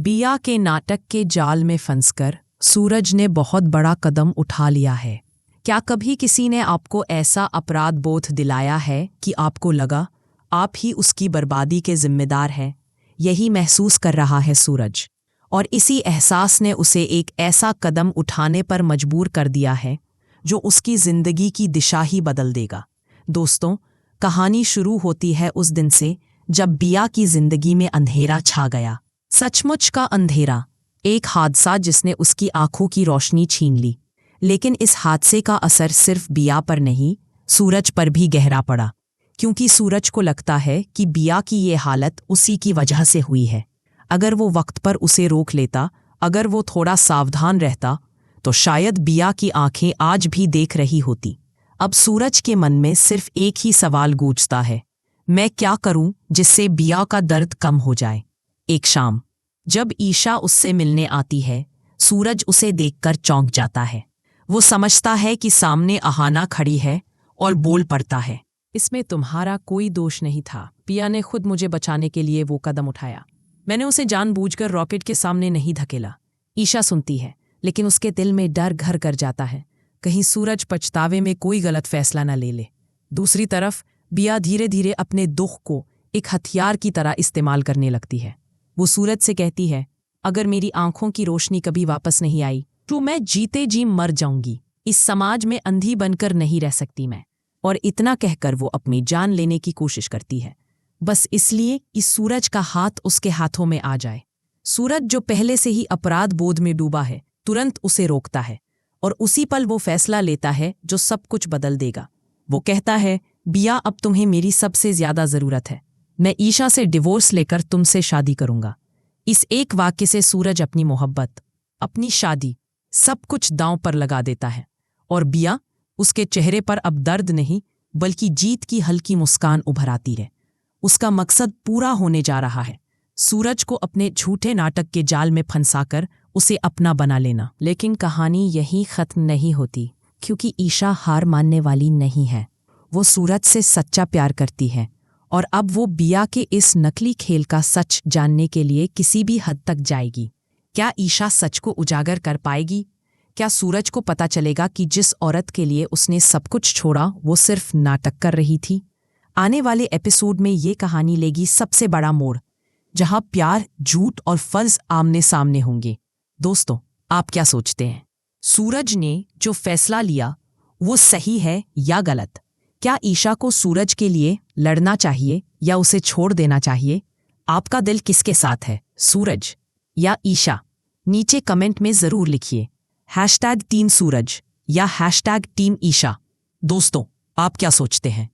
बिया के नाटक के जाल में फंसकर सूरज ने बहुत बड़ा कदम उठा लिया है। क्या कभी किसी ने आपको ऐसा अपराध बोध दिलाया है कि आपको लगा आप ही उसकी बर्बादी के जिम्मेदार हैं? यही महसूस कर रहा है सूरज, और इसी एहसास ने उसे एक ऐसा कदम उठाने पर मजबूर कर दिया है जो उसकी जिंदगी की दिशा ही बदल देगा। दोस्तों, कहानी शुरू होती है उस दिन से जब बिया की जिंदगी में अंधेरा छा गया। सचमुच का अंधेरा, एक हादसा जिसने उसकी आंखों की रोशनी छीन ली। लेकिन इस हादसे का असर सिर्फ बिया पर नहीं, सूरज पर भी गहरा पड़ा, क्योंकि सूरज को लगता है कि बिया की ये हालत उसी की वजह से हुई है। अगर वो वक्त पर उसे रोक लेता, अगर वो थोड़ा सावधान रहता, तो शायद बिया की आंखें आज भी देख रही होती। अब सूरज के मन में सिर्फ एक ही सवाल गूंजता है, मैं क्या करूं जिससे बिया का दर्द कम हो जाए। एक शाम जब ईशा उससे मिलने आती है, सूरज उसे देखकर चौंक जाता है। वो समझता है कि सामने अहाना खड़ी है और बोल पड़ता है, इसमें तुम्हारा कोई दोष नहीं था। पिया ने खुद मुझे बचाने के लिए वो कदम उठाया। मैंने उसे जानबूझकर रॉकेट के सामने नहीं धकेला। ईशा सुनती है, लेकिन उसके दिल में डर घर कर जाता है, कहीं सूरज पछतावे में कोई गलत फैसला न ले ले। दूसरी तरफ बिया धीरे धीरे अपने दुख को एक हथियार की तरह इस्तेमाल करने लगती है। वो सूरज से कहती है, अगर मेरी आंखों की रोशनी कभी वापस नहीं आई तो मैं जीते जी मर जाऊंगी। इस समाज में अंधी बनकर नहीं रह सकती मैं। और इतना कहकर वो अपनी जान लेने की कोशिश करती है, बस इसलिए कि सूरज का हाथ उसके हाथों में आ जाए। सूरज, जो पहले से ही अपराध बोध में डूबा है, तुरंत उसे रोकता है, और उसी पल वो फैसला लेता है जो सब कुछ बदल देगा। वो कहता है, बिया, अब तुम्हें मेरी सबसे ज्यादा जरूरत है। मैं ईशा से डिवोर्स लेकर तुमसे शादी करूंगा। इस एक वाक्य से सूरज अपनी मोहब्बत, अपनी शादी, सब कुछ दांव पर लगा देता है। और बिया, उसके चेहरे पर अब दर्द नहीं बल्कि जीत की हल्की मुस्कान उभर आती है। उसका मकसद पूरा होने जा रहा है, सूरज को अपने झूठे नाटक के जाल में फंसाकर उसे अपना बना लेना। लेकिन कहानी यहीं खत्म नहीं होती, क्योंकि ईशा हार मानने वाली नहीं है। वो सूरज से सच्चा प्यार करती है, और अब वो बिया के इस नकली खेल का सच जानने के लिए किसी भी हद तक जाएगी। क्या ईशा सच को उजागर कर पाएगी? क्या सूरज को पता चलेगा कि जिस औरत के लिए उसने सब कुछ छोड़ा वो सिर्फ नाटक कर रही थी? आने वाले एपिसोड में ये कहानी लेगी सबसे बड़ा मोड़, जहां प्यार, झूठ और फर्ज आमने सामने होंगे। दोस्तों, आप क्या सोचते हैं? सूरज ने जो फैसला लिया वो सही है या गलत? क्या ईशा को सूरज के लिए लड़ना चाहिए या उसे छोड़ देना चाहिए? आपका दिल किसके साथ है, सूरज या ईशा? नीचे कमेंट में जरूर लिखिए, #टीम सूरज या #टीम ईशा। दोस्तों, आप क्या सोचते हैं?